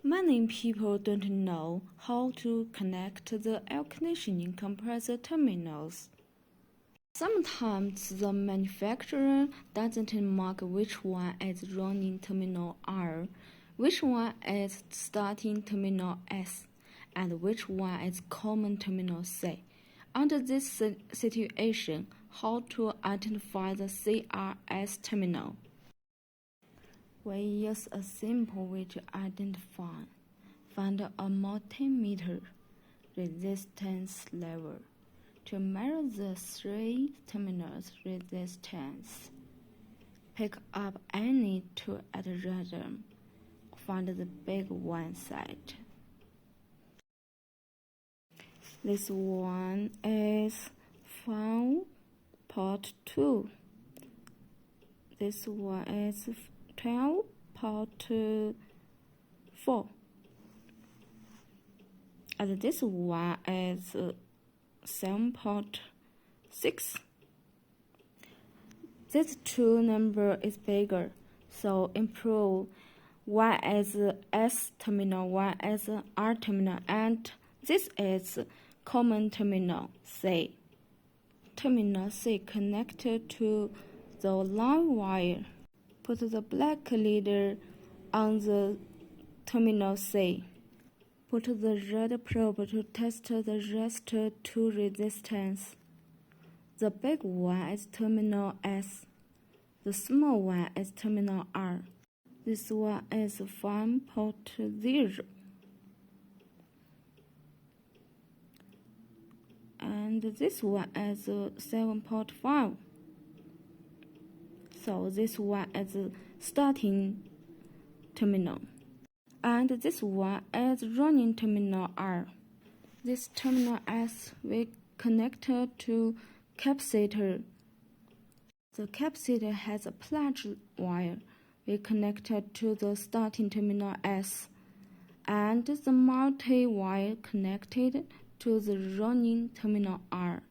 Many people don't know how to connect the air conditioning compressor terminals. Sometimes the manufacturer doesn't mark which one is running terminal R, which one is starting terminal S, and which one is common terminal C. Under this situation, how to identify the CRS terminal? We use a simple way to identify. Find a multimeter resistance level to measure the three terminals' resistance. Pick up any two at random. Find the big one side. This one is 5.2. This one is 12.4. And this one is 7.6. This two number is bigger, so improve. One is S terminal, one is R terminal, and this is common terminal C. Terminal C connected to the line wire. Put the black leader on the terminal C. Put the red probe to test the rest two resistance. The big one is terminal S. The small one is terminal R. This one is 5.0. And this one is 7.5. So this one is starting terminal. And this one is running terminal R. This terminal S we connected to capacitor. The capacitor has a plug wire we connected to the starting terminal S, and the multi-wire connected to the running terminal R.